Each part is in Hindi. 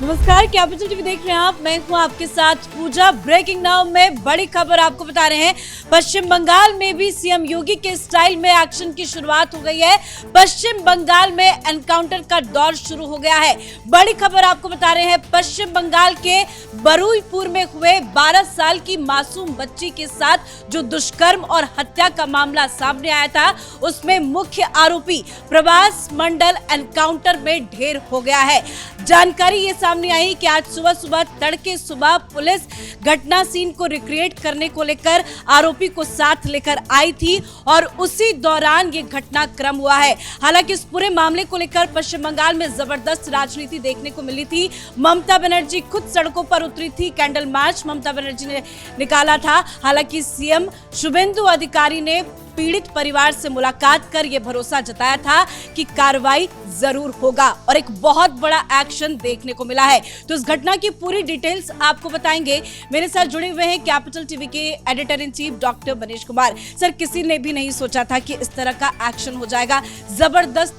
नमस्कार, कैपिटल टीवी देख रहे हैं आप। मैं हूं आपके साथ पूजा। ब्रेकिंग नाउ में बड़ी खबर आपको बता रहे हैं। पश्चिम बंगाल में भी सीएम योगी के स्टाइल में एक्शन की शुरुआत हो गई है। पश्चिम बंगाल में एनकाउंटर का दौर शुरू हो गया है। बड़ी खबर आपको बता रहे हैं। पश्चिम बंगाल के बरुईपुर में हुए 12 साल की मासूम बच्ची के साथ जो दुष्कर्म और हत्या का मामला सामने आया था, उसमें मुख्य आरोपी प्रभास मंडल एनकाउंटर में ढेर हो गया है। जानकारी ये सामने आई कि आज सुबह तड़के सुबह पुलिस घटना सीन को रिक्रिएट करने को लेकर आरोपी को साथ लेकर आई थी और उसी दौरान ये घटनाक्रम हुआ है। हालांकि इस पूरे मामले को लेकर पश्चिम बंगाल में जबरदस्त राजनीति देखने को मिली थी। ममता बनर्जी खुद सड़कों पर उतरी थी। कैंडल मार्च ममता बनर्जी ने निकाला था। हालांकि सीएम शुभेंदु अधिकारी ने पीड़ित परिवार से मुलाकात कर यह भरोसा जताया था कि कार्रवाई जरूर होगा और एक बहुत बड़ा एक्शन देखने को मिला है। तो इस घटना की पूरी डिटेल्स आपको बताएंगे। मेरे साथ जुड़े हुए हैं कैपिटल टीवी के editor in chief doctor Manish Kumar. Sir, किसी ने भी नहीं सोचा था कि इस तरह का एक्शन हो जाएगा। जबरदस्त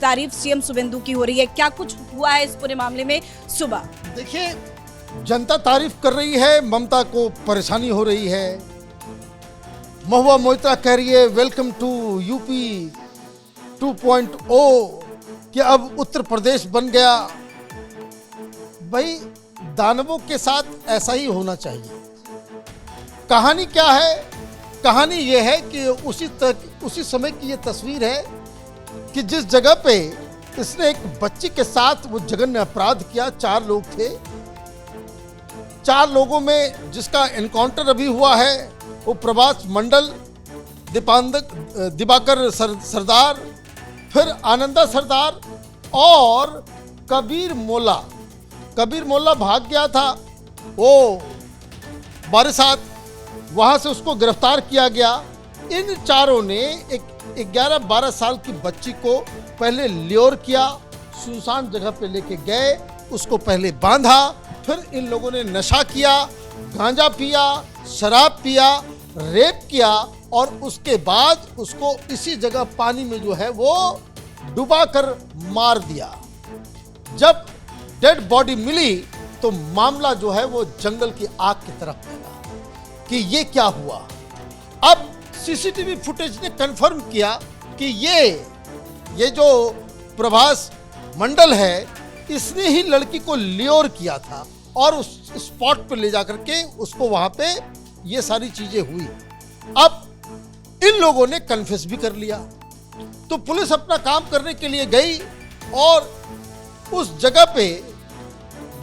तारीफ सीएम शुभेंदु की हो रही है। क्या कुछ हुआ है इस पूरे मामले में? सुबह देखिए, जनता तारीफ कर रही है, ममता को परेशानी हो रही है। महुआ मोइत्रा कह रही है वेलकम टू यूपी 2.0 कि अब उत्तर प्रदेश बन गया। भाई, दानवों के साथ ऐसा ही होना चाहिए। कहानी क्या है? कहानी यह है कि उसी समय की ये तस्वीर है कि जिस जगह पे इसने एक बच्ची के साथ वो जघन्य अपराध किया। 4 लोग थे। 4 लोगों में जिसका एनकाउंटर अभी हुआ है वो प्रभास मंडल, दिवाकर सरदार, फिर आनंदा सरदार और कबीर मोल्ला। कबीर मोल्ला भाग गया था, वो बारिसात, वहाँ से उसको गिरफ्तार किया गया। इन चारों ने एक 11-12 साल की बच्ची को पहले ल्योर किया, सुनसान जगह पे लेके गए, उसको पहले बांधा, फिर इन लोगों ने नशा किया, गांजा पिया, शराब पिया, रेप किया और उसके बाद उसको इसी जगह पानी में जो है वो डुबाकर मार दिया। जब डेड बॉडी मिली तो मामला जो है वो जंगल की आग की तरफ फैला कि ये क्या हुआ। अब सीसीटीवी फुटेज ने कंफर्म किया कि ये जो प्रभास मंडल है, इसने ही लड़की को ल्योर किया था और उस स्पॉट पे ले जाकर के उसको वहां पे ये सारी चीजें हुई। अब इन लोगों ने कन्फेस भी कर लिया। तो पुलिस अपना काम करने के लिए गई और उस जगह पे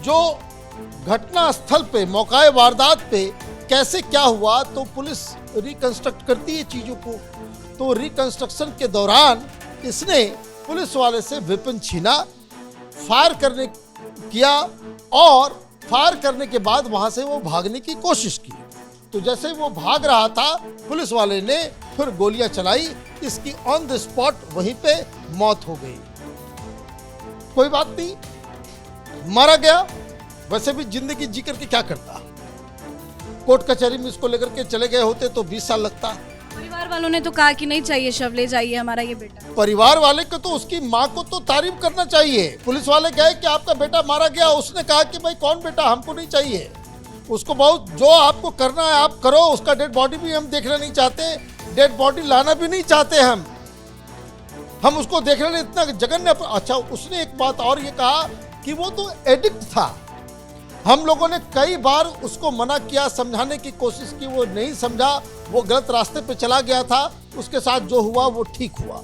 जो घटना स्थल पे मौका वारदात पे कैसे क्या हुआ, तो पुलिस रिकंस्ट्रक्ट करती है चीजों को। तो रिकंस्ट्रक्शन के दौरान इसने पुलिस वाले से वेपन छीना, फायर किया और फायर करने के बाद वहां से वो भागने की कोशिश की। तो जैसे वो भाग रहा था, पुलिस वाले ने फिर गोलियां चलाई। इसकी ऑन द स्पॉट वहीं पे मौत हो गई। कोई बात नहीं, मारा गया। वैसे भी जिंदगी जी करके क्या करता। कोर्ट कचहरी में इसको लेकर के चले गए होते तो 20 साल लगता। परिवार वालों ने तो कहा कि नहीं चाहिए, शव ले जाइए हमारा ये बेटा। परिवार वाले को तो उसकी माँ को तो तारीफ करना चाहिए। पुलिस वाले गए कि आपका बेटा मारा गया, उसने कहा कि भाई कौन बेटा, हमको नहीं चाहिए। उसको बहुत जो आपको करना है आप करो। उसका डेड बॉडी भी हम देखना नहीं चाहते, डेड बॉडी लाना भी नहीं चाहते। हम उसको देखने लिए इतना जघन्य। अच्छा, उसने एक बात और ये कहा कि वो तो एडिक्ट था। हम लोगों ने कई बार उसको मना किया, समझाने की कोशिश की, वो नहीं समझा, वो गलत रास्ते पे चला गया था। उसके साथ जो हुआ वो ठीक हुआ।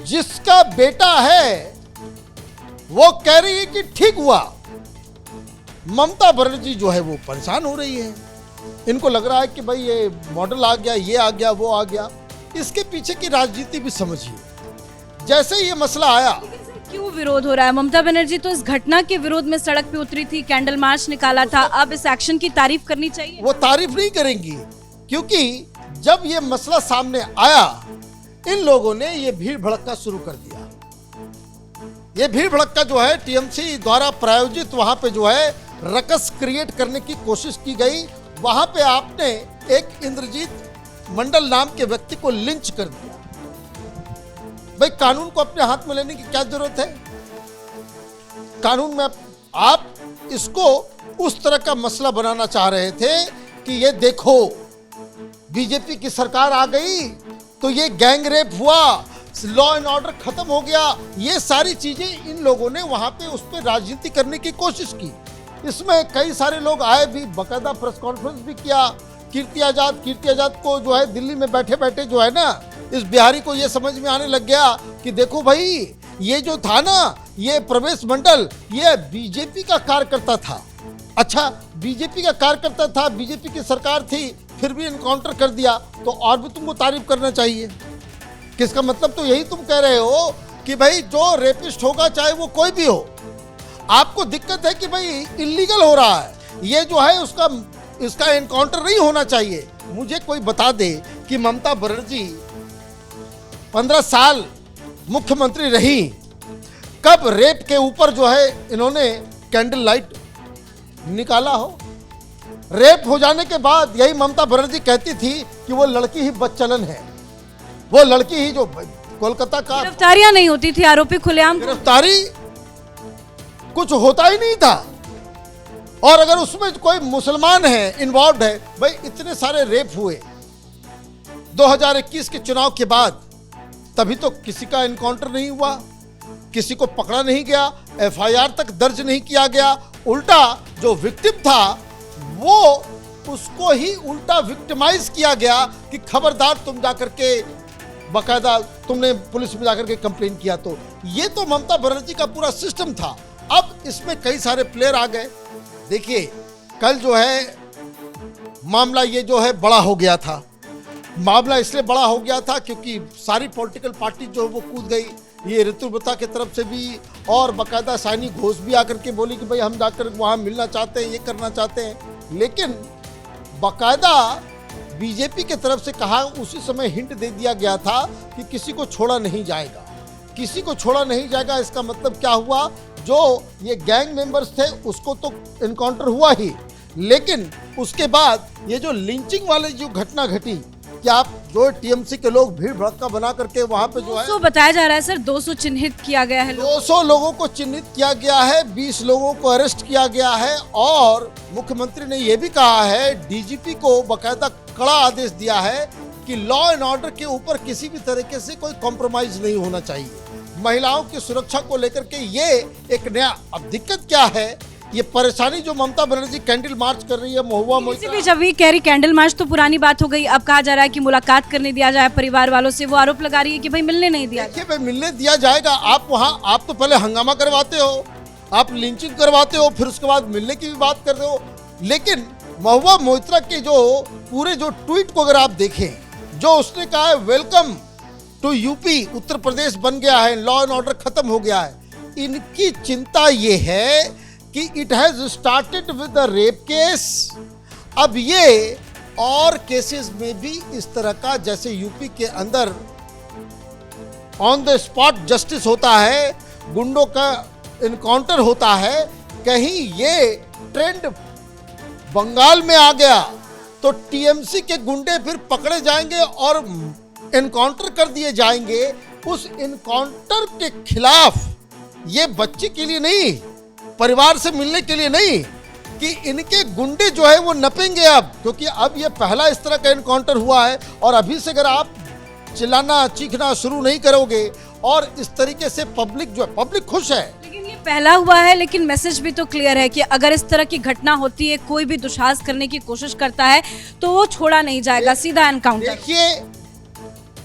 जिसका बेटा है वो कह रही है कि ठीक हुआ। ममता बनर्जी जो है वो परेशान हो रही है। इनको लग रहा है कि भाई ये मॉडल आ गया, ये आ गया, वो आ गया। इसके पीछे की राजनीति भी समझिए। जैसे ये मसला आया, क्यों विरोध हो रहा है? ममता बनर्जी तो इस घटना के विरोध में सड़क पे उतरी थी, कैंडल मार्च निकाला था। अब इस एक्शन की तारीफ करनी चाहिए। वो तारीफ नहीं करेंगी, क्योंकि जब ये मसला सामने आया, इन लोगों ने ये भीड़ भड़का शुरू कर दिया। ये भीड़ भड़का जो है टीएमसी द्वारा प्रायोजित, वहां पे जो है रकस क्रिएट करने की कोशिश की गई। वहां पे आपने एक इंद्रजीत मंडल नाम के व्यक्ति को लिंच कर दिया। भाई, कानून को अपने हाथ में लेने की क्या जरूरत है? कानून में आप इसको उस तरह का मसला बनाना चाह रहे थे कि ये देखो बीजेपी की सरकार आ गई तो ये गैंग रेप हुआ, लॉ एंड ऑर्डर खत्म हो गया। ये सारी चीजें इन लोगों ने वहां पे उस पर राजनीति करने की कोशिश की। इसमें कई सारे लोग आए भी, बकायदा प्रेस कॉन्फ्रेंस भी किया। कीर्ति आजाद को जो है दिल्ली में बैठे बैठे जो है ना, इस बिहारी को ये समझ में आने लग गया कि देखो भाई, ये जो था ना, ये प्रवेश मंडल, ये बीजेपी का कार्यकर्ता था। अच्छा, बीजेपी का कार्यकर्ता था, बीजेपी की सरकार थी, फिर भी इनकाउंटर कर दिया, तो और भी तुमको तारीफ करना चाहिए। किसका मतलब तो यही तुम कह रहे हो कि भाई जो रेपिस्ट होगा, चाहे वो कोई भी हो, आपको दिक्कत है कि भाई इलीगल हो रहा है, ये जो है इसका एनकाउंटर नहीं होना चाहिए। मुझे कोई बता दे कि ममता बनर्जी 15 साल मुख्यमंत्री रही, कब रेप के ऊपर जो है इन्होंने कैंडल लाइट निकाला हो? रेप हो जाने के बाद यही ममता बनर्जी कहती थी कि वो लड़की ही बदचलन है, वो लड़की ही जो कोलकाता का, गिरफ्तारियां नहीं होती थी, आरोपी खुलेआम, गिरफ्तारी कुछ होता ही नहीं था। और अगर उसमें कोई मुसलमान है, इन्वॉल्व है, भाई इतने सारे रेप हुए 2021 के चुनाव के बाद, तभी तो किसी का एनकाउंटर नहीं हुआ, किसी को पकड़ा नहीं गया, एफआईआर तक दर्ज नहीं किया गया। उल्टा जो विक्टिम था वो उसको ही उल्टा विक्टिमाइज किया गया कि खबरदार तुम जाकर के, बाकायदा तुमने पुलिस में जाकर के कंप्लेन किया। तो ये तो ममता बनर्जी का पूरा सिस्टम था। अब इसमें कई सारे प्लेयर आ गए। देखिए, कल जो है मामला ये जो है बड़ा हो गया था। मामला इसलिए बड़ा हो गया था क्योंकि सारी पॉलिटिकल पार्टी जो है वो कूद गई। ये ऋतुव्रता की तरफ से भी और बाकायदा साइनी घोष भी आकर के बोली कि भाई हम जाकर वहाँ मिलना चाहते हैं, ये करना चाहते हैं। लेकिन बाकायदा बीजेपी की तरफ से कहा, उसी समय हिंट दे दिया गया था कि किसी को छोड़ा नहीं जाएगा, किसी को छोड़ा नहीं जाएगा। इसका मतलब क्या हुआ, जो ये गैंग मेंबर्स थे उसको तो एनकाउंटर हुआ ही, लेकिन उसके बाद ये जो लिंचिंग वाले जो घटना घटी, कि आप जो टीएमसी के लोग भीड़ भड़का बना करके वहां पे जो है 200 बताया जा रहा है सर, 200 चिन्हित किया गया है, 200 लोगों को चिन्हित किया गया है, 20 लोगों को अरेस्ट किया गया है। और मुख्यमंत्री ने यह भी कहा है, डीजीपी को बाकायदा कड़ा आदेश दिया है कि लॉ एंड ऑर्डर के ऊपर किसी भी तरीके से कोई कॉम्प्रोमाइज नहीं होना चाहिए। महिलाओं की सुरक्षा को लेकर के ये एक नया, अब दिक्कत क्या है, ये परेशानी जो ममता बनर्जी कैंडल मार्च कर रही है, महुआ मोइत्रा, जब भी कह रही कैंडल मार्च तो पुरानी बात हो गई। अब कहा जा रहा है कि मुलाकात करने दिया जाए परिवार वालों से, वो आरोप लगा रही है कि भाई मिलने नहीं दिया। देखिए भाई, मिलने दिया जाएगा। आप वहाँ, आप तो पहले हंगामा करवाते हो, आप लिंचिंग करवाते हो, फिर उसके बाद मिलने की भी बात करते हो। लेकिन महुआ मोइत्रा के जो पूरे जो ट्वीट को अगर आप देखें, जो उसने कहा है welcome to UP, Uttar Pradesh बन गया है, लॉ एंड ऑर्डर खत्म हो गया है। इनकी चिंता ये है कि it has started with the rape case. अब ये और केसेस में भी इस तरह का, जैसे यूपी के अंदर ऑन द स्पॉट जस्टिस होता है, गुंडों का इनकाउंटर होता है, कहीं ये ट्रेंड बंगाल में आ गया तो टीएमसी के गुंडे फिर पकड़े जाएंगे और एनकाउंटर कर दिए जाएंगे। उस एनकाउंटर के खिलाफ, ये बच्चे के लिए नहीं, परिवार से मिलने के लिए नहीं, कि इनके गुंडे जो है वो नपेंगे अब, क्योंकि अब ये पहला इस तरह का एनकाउंटर हुआ है। और अभी से अगर आप चिल्लाना चीखना शुरू नहीं करोगे और इस तरीके से पब्लिक जो है, पब्लिक खुश है, लेकिन ये पहला हुआ है, लेकिन मैसेज भी तो क्लियर है कि अगर इस तरह की घटना होती है, कोई भी दुस्साहस करने की कोशिश करता है तो वो छोड़ा नहीं जाएगा, सीधा एनकाउंटर। देखिए,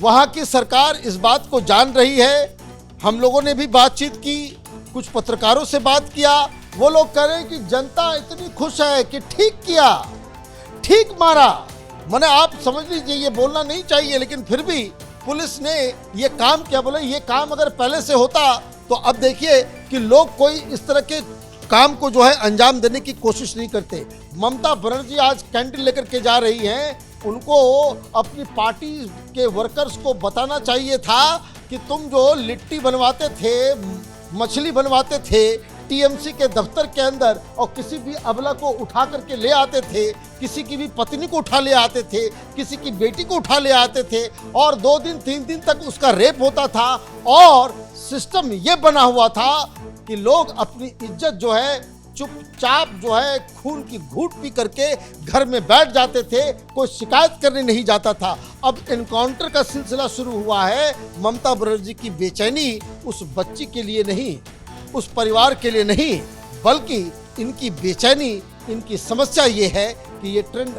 वहाँ की सरकार इस बात को जान रही है। हम लोगों ने भी बातचीत की, कुछ पत्रकारों से बात किया, वो लोग कह रहे हैं कि जनता इतनी खुश है कि ठीक किया, ठीक मारा। मैंने, आप समझ लीजिए, ये बोलना नहीं चाहिए, लेकिन फिर भी पुलिस ने ये काम किया। बोले ये काम अगर पहले से होता तो अब देखिए कि लोग कोई इस तरह के काम को जो है अंजाम देने की कोशिश नहीं करते। ममता बनर्जी आज कैंडल लेकर के जा रही हैं, उनको अपनी पार्टी के वर्कर्स को बताना चाहिए था कि तुम जो लिट्टी बनवाते थे, मछली बनवाते थे टीएमसी के दफ्तर के अंदर, और किसी भी अबला को उठा करके ले आते थे, किसी की भी पत्नी को उठा ले आते थे, किसी की बेटी को उठा ले आते थे, और 2 दिन 3 दिन तक उसका रेप होता था, और सिस्टम ये बना हुआ था कि लोग अपनी इज्जत जो है चुपचाप जो है खून की घूंट पी करके घर में बैठ जाते थे, कोई शिकायत करने नहीं जाता था। अब एनकाउंटर का सिलसिला शुरू हुआ है। ममता बनर्जी की बेचैनी उस बच्ची के लिए नहीं, उस परिवार के लिए नहीं, बल्कि इनकी बेचैनी, इनकी समस्या ये है कि ये ट्रेंड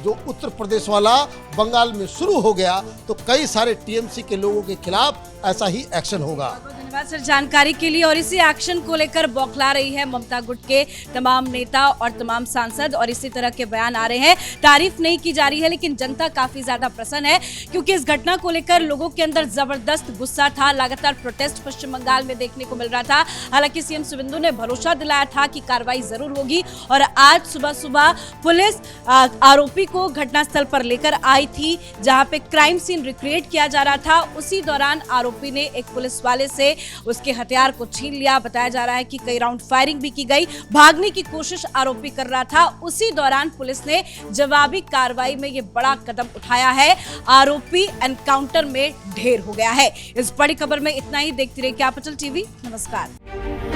जो उत्तर प्रदेश वाला बंगाल में शुरू हो गया तो कई सारे टीएमसी के लोगों के खिलाफ ऐसा ही एक्शन होगा। धन्यवाद सर जानकारी के लिए। और इसी एक्शन को लेकर बौखला रही है ममता गुट के तमाम नेता और तमाम सांसद, और इसी तरह के बयान आ रहे हैं। तारीफ नहीं की जा रही है, लेकिन जनता काफी ज्यादा प्रसन्न है, क्योंकि इस घटना को लेकर लोगों के अंदर जबरदस्त गुस्सा था। लगातार प्रोटेस्ट पश्चिम बंगाल में देखने को मिल रहा था। हालांकि सीएम शुवेंदु ने भरोसा दिलाया था कि कार्रवाई जरूर होगी, और आज सुबह सुबह पुलिस आरोपी को घटनास्थल पर लेकर आई थी, जहां पे क्राइम सीन रिक्रिएट किया जा रहा था। उसी दौरान आरोपी ने एक पुलिस वाले से उसके हथियार को छीन लिया। बताया जा रहा है कि कई राउंड फायरिंग भी की गई। भागने की कोशिश आरोपी कर रहा था। उसी दौरान पुलिस ने जवाबी कार्रवाई में यह बड़ा कदम उठाया है। आरोपी एनकाउंटर में ढेर हो गया है। इस बड़ी खबर में इतना ही। देखते रहिए कैपिटल टीवी। नमस्कार।